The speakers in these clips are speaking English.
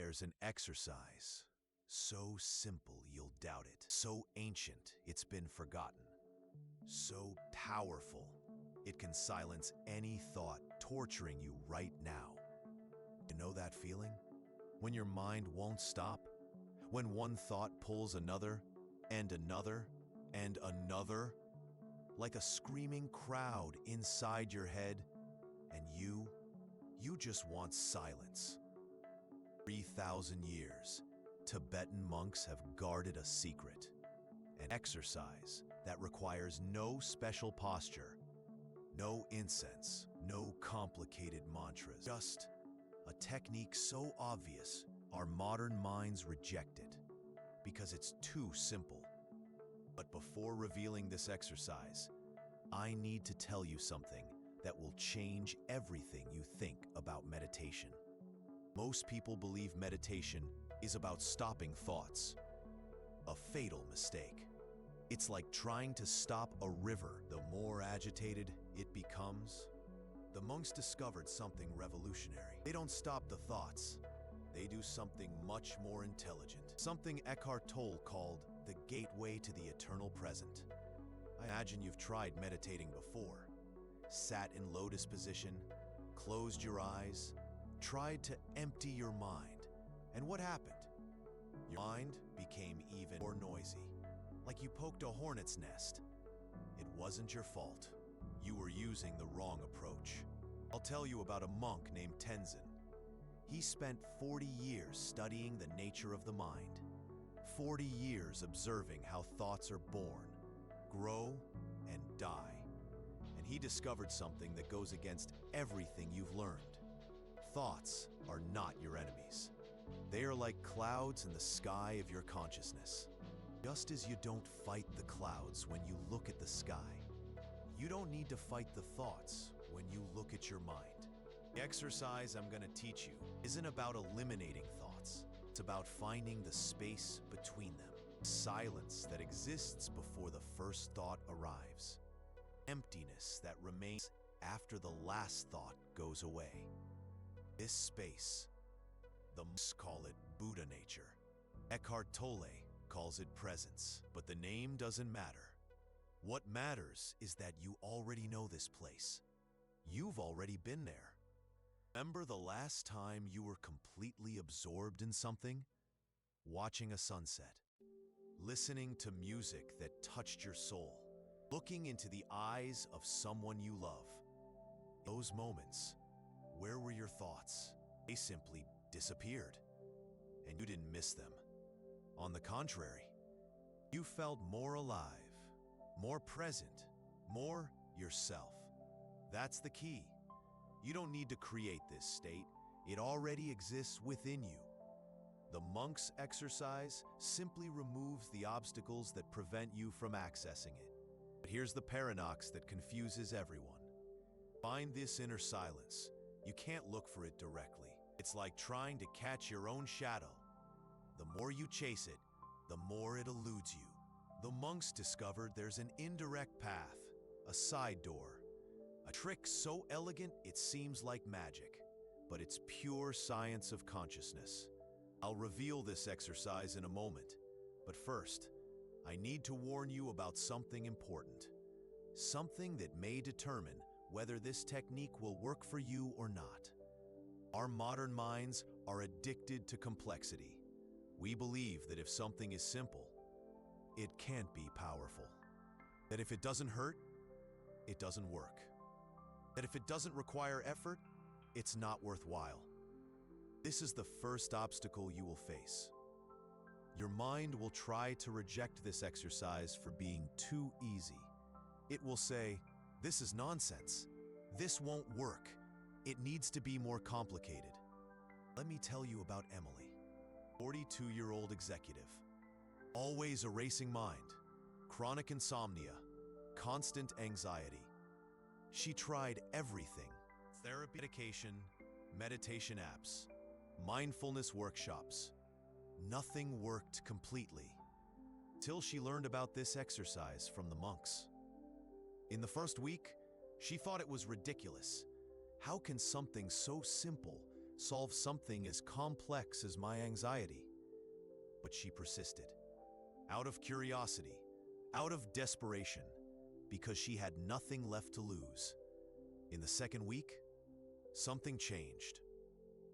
There's an exercise, so simple you'll doubt it, so ancient it's been forgotten, so powerful it can silence any thought torturing you right now. You know that feeling? When your mind won't stop? When one thought pulls another, and another, and another? Like a screaming crowd inside your head, and you just want silence. 3,000 years, Tibetan monks have guarded a secret, an exercise that requires no special posture, no incense, no complicated mantras, just a technique so obvious our modern minds reject it because it's too simple. But before revealing this exercise, I need to tell you something that will change everything you think about meditation. Most people believe meditation is about stopping thoughts. A fatal mistake. It's like trying to stop a river. The more agitated it becomes, the monks discovered something revolutionary. They don't stop the thoughts. They do something much more intelligent. Something Eckhart Tolle called the gateway to the eternal present. I imagine you've tried meditating before. Sat in lotus position, closed your eyes, tried to empty your mind. And what happened? Your mind became even more noisy, like you poked a hornet's nest. It wasn't your fault. You were using the wrong approach. I'll tell you about a monk named Tenzin. He spent 40 years studying the nature of the mind, 40 years observing how thoughts are born, grow, and die. And he discovered something that goes against everything you've learned. Thoughts are not your enemies. They are like clouds in the sky of your consciousness. Just as you don't fight the clouds when you look at the sky, you don't need to fight the thoughts when you look at your mind. The exercise I'm going to teach you isn't about eliminating thoughts. It's about finding the space between them. Silence that exists before the first thought arrives. Emptiness that remains after the last thought goes away. This space, the monks call it Buddha nature. Eckhart Tolle calls it presence, but the name doesn't matter. What matters is that you already know this place. You've already been there. Remember the last time you were completely absorbed in something? Watching a sunset, listening to music that touched your soul, looking into the eyes of someone you love. Those moments, where were your thoughts? They simply disappeared, and you didn't miss them. On the contrary, you felt more alive, more present, more yourself. That's the key. You don't need to create this state. It already exists within you. The monk's exercise simply removes the obstacles that prevent you from accessing it. But here's the paradox that confuses everyone. Find this inner silence. You can't look for it directly. It's like trying to catch your own shadow. The more you chase it, the more it eludes you. The monks discovered there's an indirect path, a side door, a trick so elegant it seems like magic, but it's pure science of consciousness. I'll reveal this exercise in a moment, but first, I need to warn you about something important. Something that may determine whether this technique will work for you or not. Our modern minds are addicted to complexity. We believe that if something is simple, it can't be powerful. That if it doesn't hurt, it doesn't work. That if it doesn't require effort, it's not worthwhile. This is the first obstacle you will face. Your mind will try to reject this exercise for being too easy. It will say, "This is nonsense. This won't work. It needs to be more complicated." Let me tell you about Emily, 42-year-old executive. Always a racing mind, chronic insomnia, constant anxiety. She tried everything: therapy, meditation apps, mindfulness workshops. Nothing worked completely, till she learned about this exercise from the monks. In the first week, she thought it was ridiculous. How can something so simple, solve something as complex as my anxiety. But she persisted, out of curiosity, out of desperation, because she had nothing left to lose. In the second week, something changed.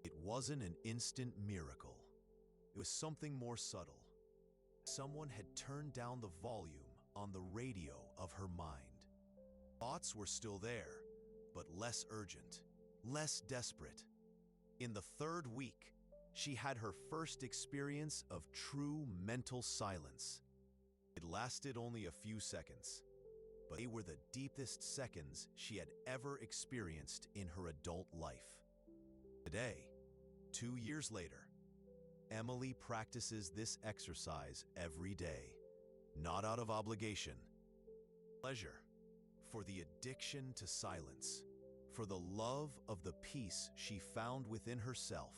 It wasn't an instant miracle. It was something more subtle. Someone had turned down the volume on the radio of her mind. Thoughts were still there, but less urgent, less desperate. In the third week, she had her first experience of true mental silence. It lasted only a few seconds, but they were the deepest seconds she had ever experienced in her adult life. Today, 2 years later, Emily practices this exercise every day, not out of obligation, pleasure, for the addiction to silence, for the love of the peace she found within herself.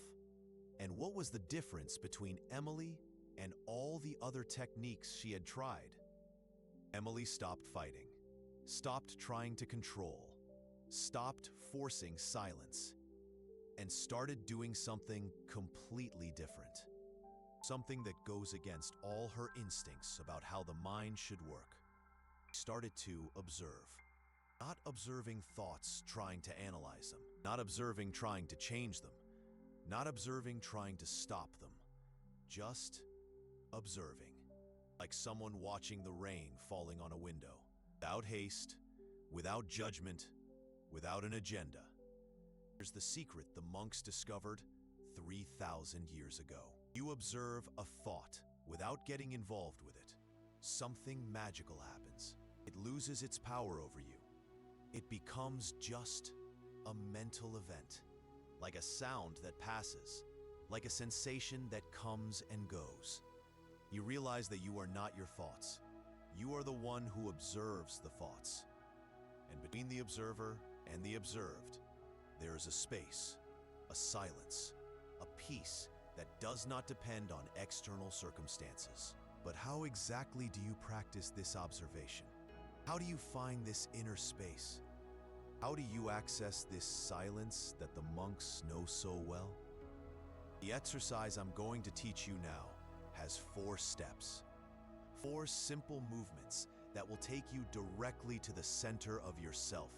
And what was the difference between Emily and all the other techniques she had tried? Emily stopped fighting, stopped trying to control, stopped forcing silence, and started doing something completely different. Something that goes against all her instincts about how the mind should work. She started to observe. Not observing thoughts trying to analyze them, not observing trying to change them, not observing trying to stop them, just observing, like someone watching the rain falling on a window, without haste, without judgment, without an agenda. Here's the secret the monks discovered 3,000 years ago. You observe a thought without getting involved with it. Something magical happens. It loses its power over you. It becomes just a mental event, like a sound that passes, like a sensation that comes and goes. You realize that you are not your thoughts. You are the one who observes the thoughts. And between the observer and the observed, there is a space, a silence, a peace that does not depend on external circumstances. But how exactly do you practice this observation? How do you find this inner space? How do you access this silence that the monks know so well? The exercise I'm going to teach you now has 4 steps. 4 simple movements that will take you directly to the center of yourself,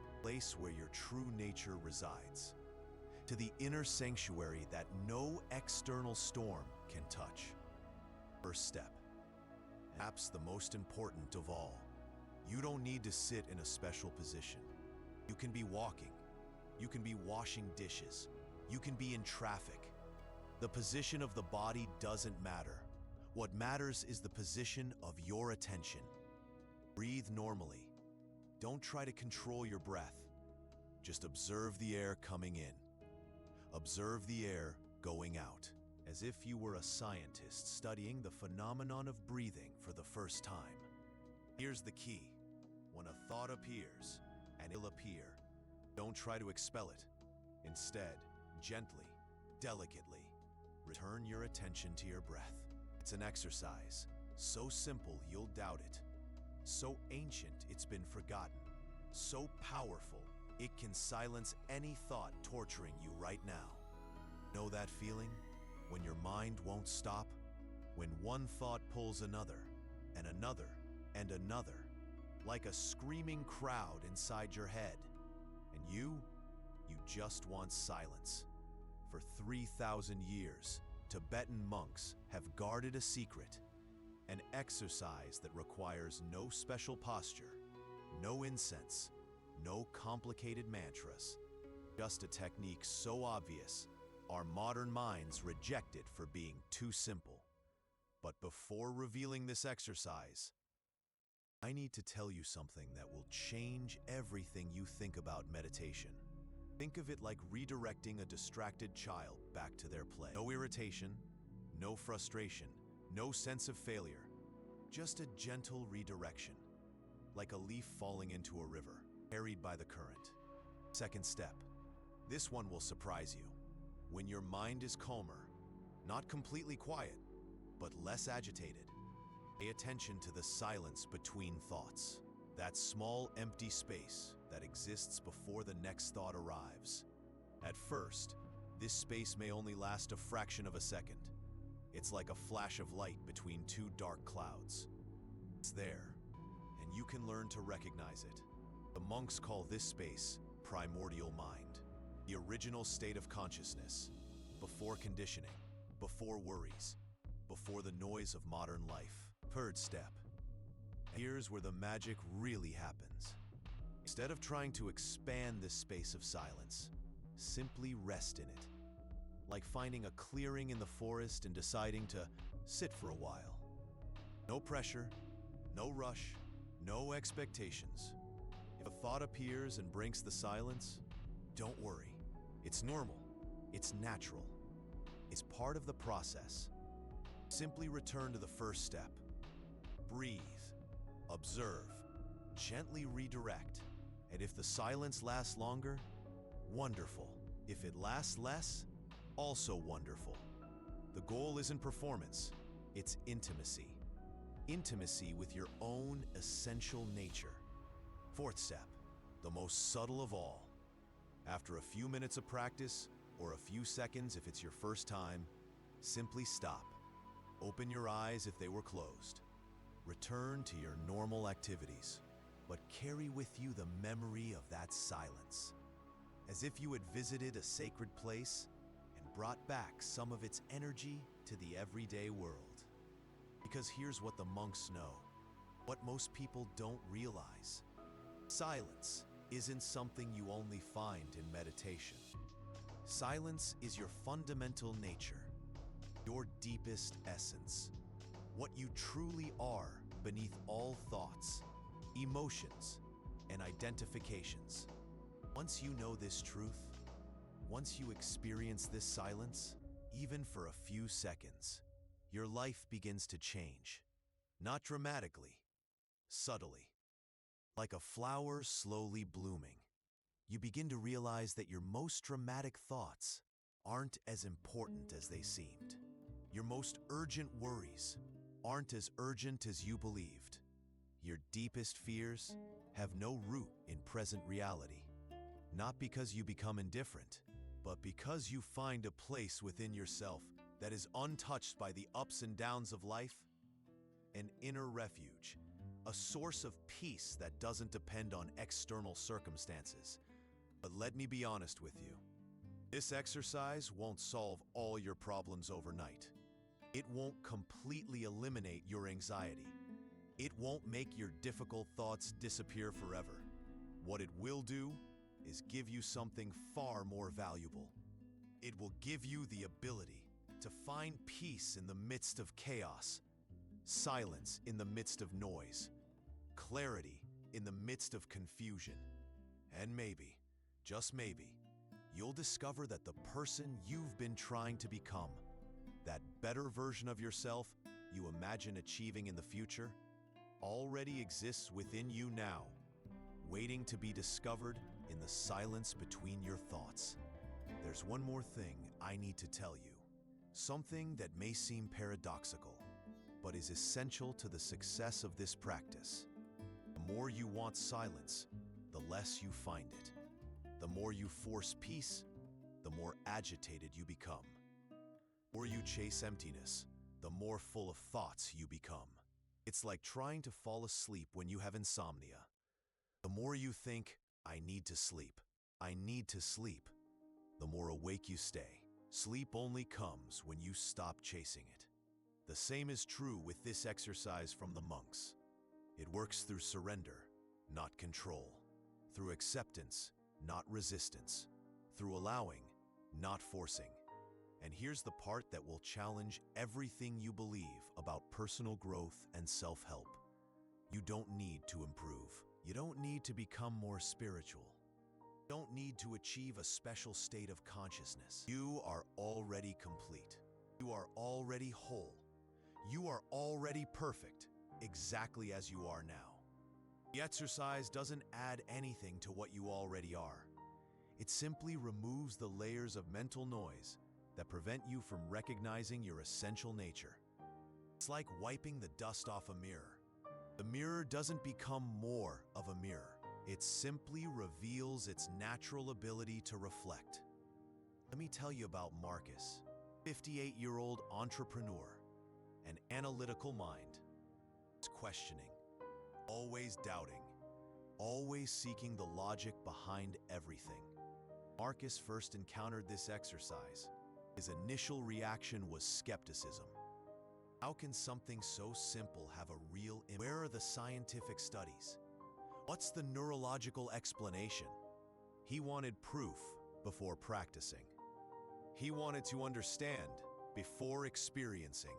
the place where your true nature resides, to the inner sanctuary that no external storm can touch. First step, perhaps the most important of all. You don't need to sit in a special position. You can be walking. You can be washing dishes. You can be in traffic. The position of the body doesn't matter. What matters is the position of your attention. Breathe normally. Don't try to control your breath. Just observe the air coming in. Observe the air going out, as if you were a scientist studying the phenomenon of breathing for the first time. Here's the key. When a thought appears, and it'll appear, don't try to expel it. Instead, gently, delicately, return your attention to your breath. It's an exercise, so simple you'll doubt it, so ancient it's been forgotten, so powerful it can silence any thought torturing you right now. Know that feeling? When your mind won't stop? When one thought pulls another, and another, and another, like a screaming crowd inside your head. And you just want silence. For 3,000 years, Tibetan monks have guarded a secret, an exercise that requires no special posture, no incense, no complicated mantras, just a technique so obvious, our modern minds reject it for being too simple. But before revealing this exercise, I need to tell you something that will change everything you think about meditation. Think of it like redirecting a distracted child back to their play. No irritation, no frustration, no sense of failure, just a gentle redirection, like a leaf falling into a river, carried by the current. Second step. This one will surprise you. When your mind is calmer, not completely quiet, but less agitated, pay attention to the silence between thoughts, that small empty space that exists before the next thought arrives. At first, This space may only last a fraction of a second. It's like a flash of light between two dark clouds. It's there, and you can learn to recognize it. The monks call this space primordial mind, the original state of consciousness, before conditioning, before worries, before the noise of modern life. Third step. Here's where the magic really happens. Instead of trying to expand this space of silence, simply rest in it. Like finding a clearing in the forest and deciding to sit for a while. No pressure, no rush, no expectations. If a thought appears and breaks the silence, don't worry. It's normal. It's natural. It's part of the process. Simply return to the first step. Breathe. Observe. Gently redirect. And if the silence lasts longer, wonderful. If it lasts less, also wonderful. The goal isn't performance, it's intimacy. Intimacy with your own essential nature. Fourth step, the most subtle of all. After a few minutes of practice, or a few seconds if it's your first time, simply stop. Open your eyes if they were closed. Return to your normal activities, but carry with you the memory of that silence, as if you had visited a sacred place and brought back some of its energy to the everyday world. Because here's what the monks know, what most people don't realize. Silence isn't something you only find in meditation. Silence is your fundamental nature, your deepest essence, what you truly are beneath all thoughts, emotions, and identifications. Once you know this truth, once you experience this silence, even for a few seconds, your life begins to change. Not dramatically, subtly. Like a flower slowly blooming, you begin to realize that your most dramatic thoughts aren't as important as they seemed. Your most urgent worries aren't as urgent as you believed. Your deepest fears have no root in present reality. Not because you become indifferent, but because you find a place within yourself that is untouched by the ups and downs of life, an inner refuge, a source of peace that doesn't depend on external circumstances. But let me be honest with you. This exercise won't solve all your problems overnight. It won't completely eliminate your anxiety. It won't make your difficult thoughts disappear forever. What it will do is give you something far more valuable. It will give you the ability to find peace in the midst of chaos, silence in the midst of noise, clarity in the midst of confusion. And maybe, just maybe, you'll discover that the person you've been trying to become, that better version of yourself you imagine achieving in the future, already exists within you now, waiting to be discovered in the silence between your thoughts. There's one more thing I need to tell you, something that may seem paradoxical, but is essential to the success of this practice. The more you want silence, the less you find it. The more you force peace, the more agitated you become. The more you chase emptiness, the more full of thoughts you become. It's like trying to fall asleep when you have insomnia. The more you think, I need to sleep, the more awake you stay. Sleep only comes when you stop chasing it. The same is true with this exercise from the monks. It works through surrender, not control, through acceptance, not resistance, through allowing, not forcing. And here's the part that will challenge everything you believe about personal growth and self-help. You don't need to improve. You don't need to become more spiritual. You don't need to achieve a special state of consciousness. You are already complete. You are already whole. You are already perfect, exactly as you are now. The exercise doesn't add anything to what you already are. It simply removes the layers of mental noise that prevent you from recognizing your essential nature. It's like wiping the dust off a mirror. The mirror doesn't become more of a mirror. It simply reveals its natural ability to reflect. Let me tell you about Marcus, 58-year-old entrepreneur, an analytical mind. He's questioning, always doubting, always seeking the logic behind everything. Marcus first encountered this exercise. His initial reaction was skepticism. How can something so simple have a real impact? Where are the scientific studies? What's the neurological explanation? He wanted proof before practicing. He wanted to understand before experiencing.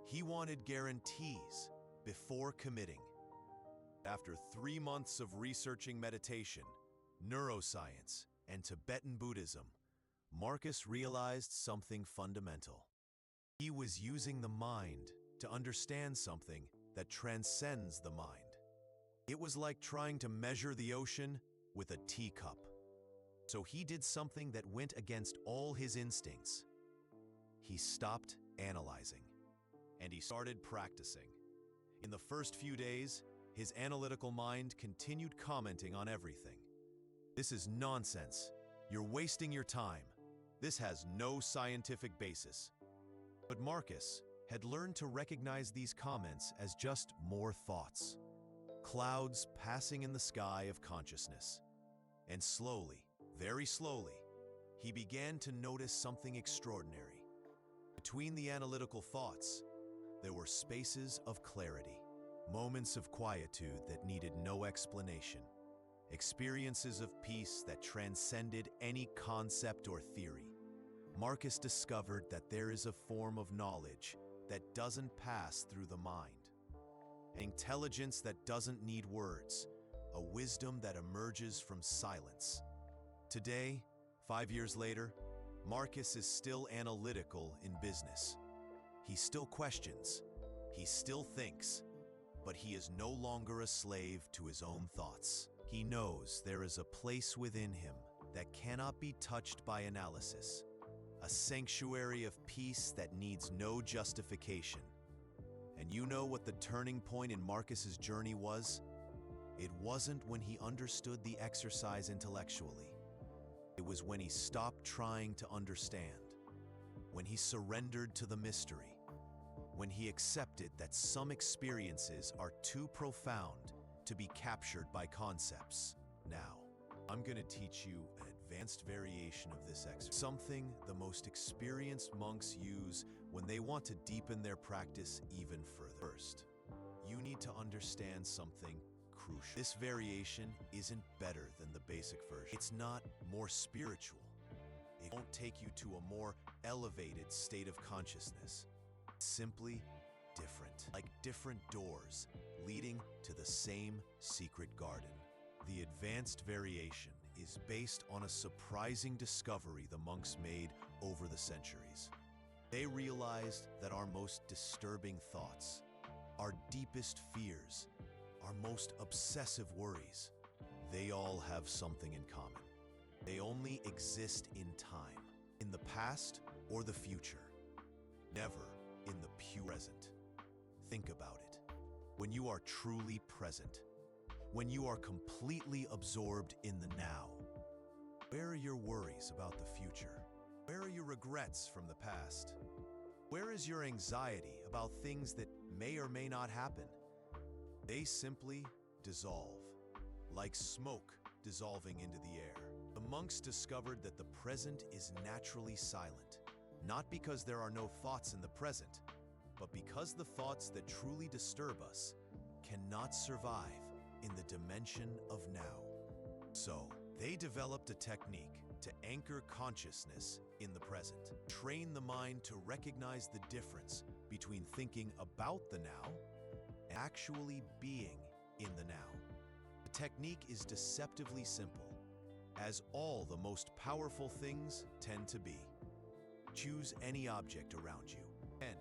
He wanted guarantees before committing. After 3 months of researching meditation, neuroscience, and Tibetan Buddhism, Marcus realized something fundamental. He was using the mind to understand something that transcends the mind. It was like trying to measure the ocean with a teacup. So he did something that went against all his instincts. He stopped analyzing, and he started practicing. In the first few days, his analytical mind continued commenting on everything. This is nonsense. You're wasting your time. This has no scientific basis. But Marcus had learned to recognize these comments as just more thoughts, clouds passing in the sky of consciousness. And slowly, very slowly, he began to notice something extraordinary. Between the analytical thoughts, there were spaces of clarity, moments of quietude that needed no explanation, experiences of peace that transcended any concept or theory. Marcus discovered that there is a form of knowledge that doesn't pass through the mind, an intelligence that doesn't need words, a wisdom that emerges from silence. Today, 5 years later, Marcus is still analytical in business. He still questions, he still thinks, but he is no longer a slave to his own thoughts. He knows there is a place within him that cannot be touched by analysis, a sanctuary of peace that needs no justification. And you know what the turning point in Marcus's journey was? It wasn't when he understood the exercise intellectually. It was when he stopped trying to understand, when he surrendered to the mystery, when he accepted that some experiences are too profound to be captured by concepts. Now, I'm going to teach you an advanced variation of this exercise, something the most experienced monks use when they want to deepen their practice even further. First, you need to understand something crucial. This variation isn't better than the basic version. It's not more spiritual. It won't take you to a more elevated state of consciousness. It's simply different, like different doors leading to the same secret garden. The advanced variation is based on a surprising discovery the monks made over the centuries. They realized that our most disturbing thoughts, our deepest fears, our most obsessive worries, they all have something in common. They only exist in time, in the past or the future, never in the pure present. Think about it. When you are truly present, when you are completely absorbed in the now, where are your worries about the future? Where are your regrets from the past? Where is your anxiety about things that may or may not happen? They simply dissolve, like smoke dissolving into the air. The monks discovered that the present is naturally silent, not because there are no thoughts in the present, but because the thoughts that truly disturb us cannot survive in the dimension of now. So, they developed a technique to anchor consciousness in the present, train the mind to recognize the difference between thinking about the now and actually being in the now. The technique is deceptively simple, as all the most powerful things tend to be. Choose any object around you, a pen,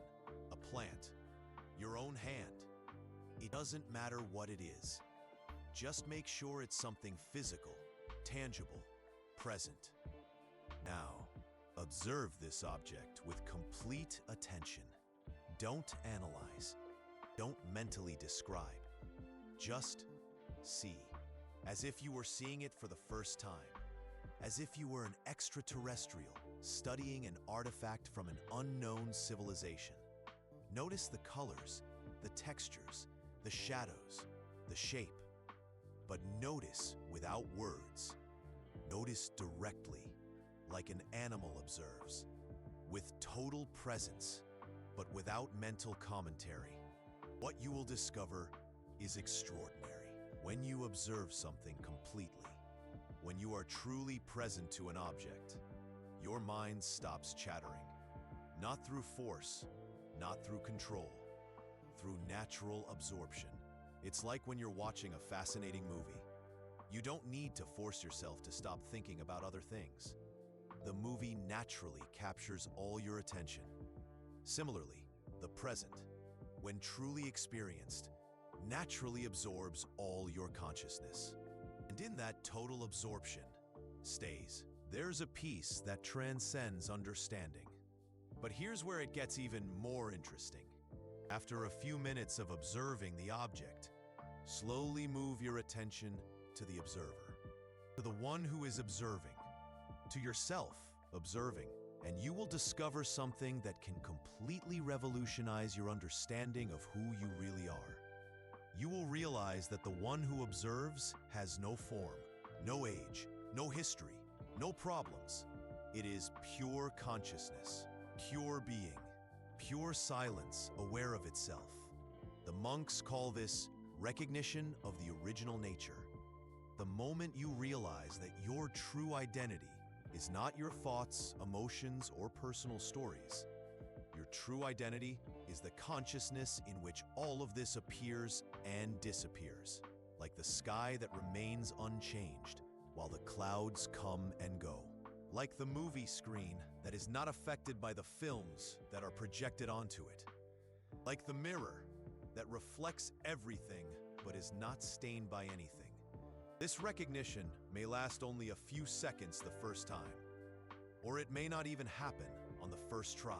a plant, your own hand. It doesn't matter what it is. Just make sure it's something physical, tangible, present. Now, observe this object with complete attention. Don't analyze. Don't mentally describe. Just see, as if you were seeing it for the first time, as if you were an extraterrestrial studying an artifact from an unknown civilization. Notice the colors, the textures, the shadows, the shape. But notice without words. Notice directly, like an animal observes, with total presence, but without mental commentary. What you will discover is extraordinary. When you observe something completely, when you are truly present to an object, your mind stops chattering. Not through force, not through control, through natural absorption. It's like when you're watching a fascinating movie. You don't need to force yourself to stop thinking about other things. The movie naturally captures all your attention. Similarly, the present, when truly experienced, naturally absorbs all your consciousness. And in that total absorption stays. There's a peace that transcends understanding. But here's where it gets even more interesting. After a few minutes of observing the object, slowly move your attention to the observer, to the one who is observing, to yourself observing, and you will discover something that can completely revolutionize your understanding of who you really are. You will realize that the one who observes has no form, no age, no history, no problems. It is pure consciousness, pure being, pure silence, aware of itself. The monks call this recognition of the original nature. The moment you realize that your true identity is not your thoughts, emotions, or personal stories. Your true identity is the consciousness in which all of this appears and disappears, like the sky that remains unchanged while the clouds come and go. Like the movie screen that is not affected by the films that are projected onto it. Like the mirror that reflects everything but is not stained by anything. This recognition may last only a few seconds the first time, or it may not even happen on the first try.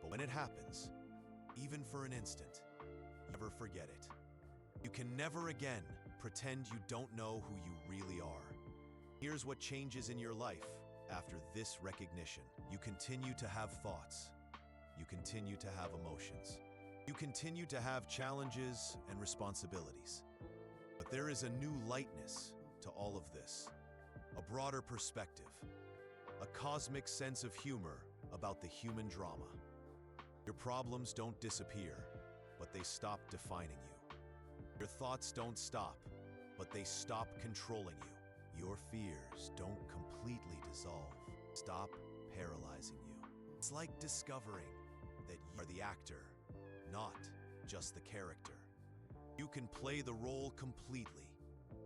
But when it happens, even for an instant, never forget it. You can never again pretend you don't know who you really are. Here's what changes in your life after this recognition. You continue to have thoughts. You continue to have emotions. You continue to have challenges and responsibilities. But there is a new lightness to all of this, a broader perspective, a cosmic sense of humor about the human drama. Your problems don't disappear, but they stop defining you. Your thoughts don't stop, but they stop controlling you. Your fears don't completely dissolve, stop paralyzing you. It's like discovering that you are the actor, not just the character. You can play the role completely,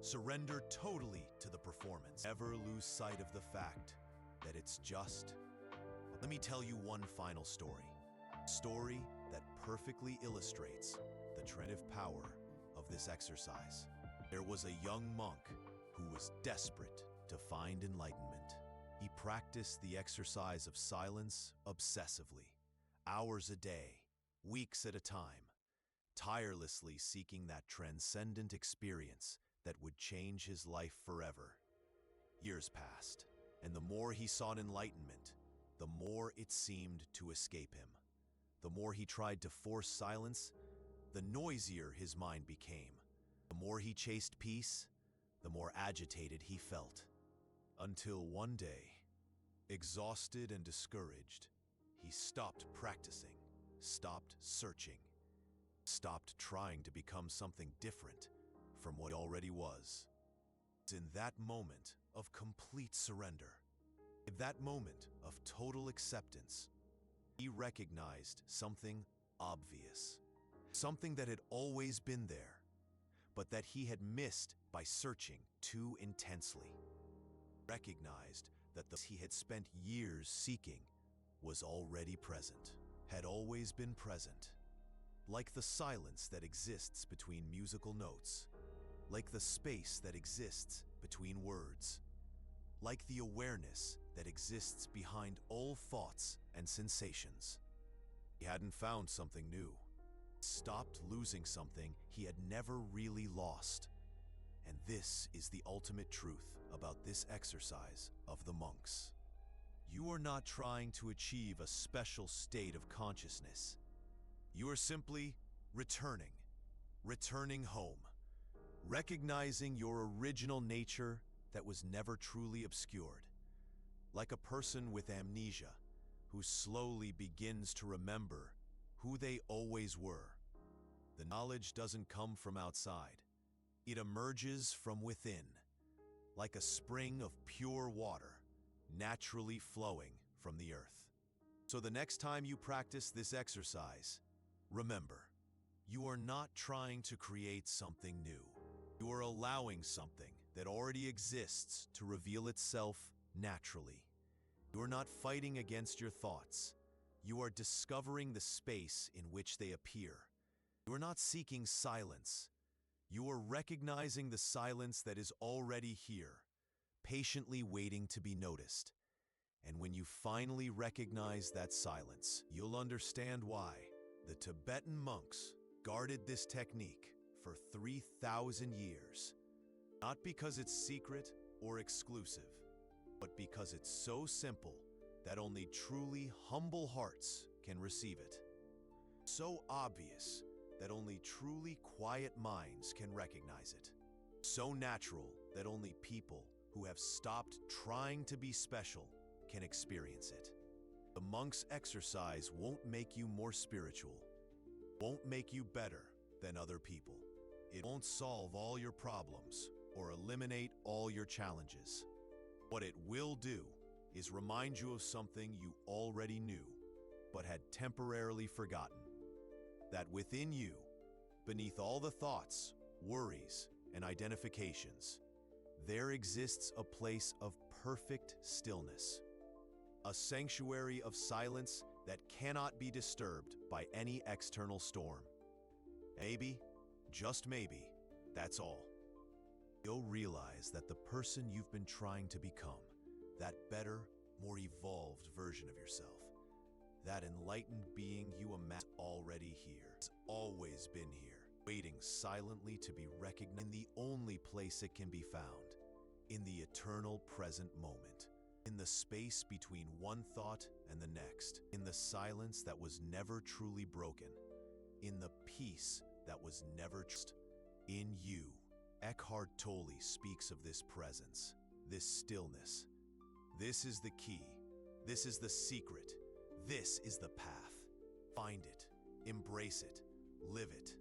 surrender totally to the performance. Never lose sight of the fact that it's just. Let me tell you one final story. A story that perfectly illustrates the transformative power of this exercise. There was a young monk who was desperate to find enlightenment. He practiced the exercise of silence obsessively, hours a day, weeks at a time, tirelessly seeking that transcendent experience that would change his life forever. Years passed, and the more he sought enlightenment, the more it seemed to escape him. The more he tried to force silence, the noisier his mind became. The more he chased peace, the more agitated he felt. Until one day, exhausted and discouraged, he stopped practicing, stopped searching, stopped trying to become something different from what he already was. It's in that moment of complete surrender, in that moment of total acceptance, he recognized something obvious, something that had always been there, but that he had missed by searching too intensely. Recognized that the he had spent years seeking was already present, had always been present. Like the silence that exists between musical notes, like the space that exists between words, like the awareness that exists behind all thoughts and sensations. He hadn't found something new, stopped losing something he had never really lost. And this is the ultimate truth about this exercise of the monks. You are not trying to achieve a special state of consciousness. You are simply returning home, recognizing your original nature that was never truly obscured, like a person with amnesia who slowly begins to remember who they always were. The knowledge doesn't come from outside. It emerges from within, like a spring of pure water, naturally flowing from the earth. So the next time you practice this exercise, remember, you are not trying to create something new. You are allowing something that already exists to reveal itself naturally. You are not fighting against your thoughts. You are discovering the space in which they appear. You are not seeking silence. You are recognizing the silence that is already here, patiently waiting to be noticed. And when you finally recognize that silence, you'll understand why the Tibetan monks guarded this technique for 3,000 years. Not because it's secret or exclusive, but because it's so simple that only truly humble hearts can receive it. So obvious that only truly quiet minds can recognize it. So natural that only people who have stopped trying to be special can experience it. The monk's exercise won't make you more spiritual, won't make you better than other people. It won't solve all your problems or eliminate all your challenges. What it will do is remind you of something you already knew, but had temporarily forgotten. That within you, beneath all the thoughts, worries, and identifications, there exists a place of perfect stillness, a sanctuary of silence that cannot be disturbed by any external storm. Maybe, just maybe, that's all. You'll realize that the person you've been trying to become, that better, more evolved version of yourself, that enlightened being you imagine already here, has always been here, waiting silently to be recognized in the only place it can be found, in the eternal present moment, in the space between one thought and the next, in the silence that was never truly broken, in the peace that was never trusted, in you. Eckhart Tolle speaks of this presence, this stillness. This is the key. This is the secret. This is the path. Find it, embrace it, live it.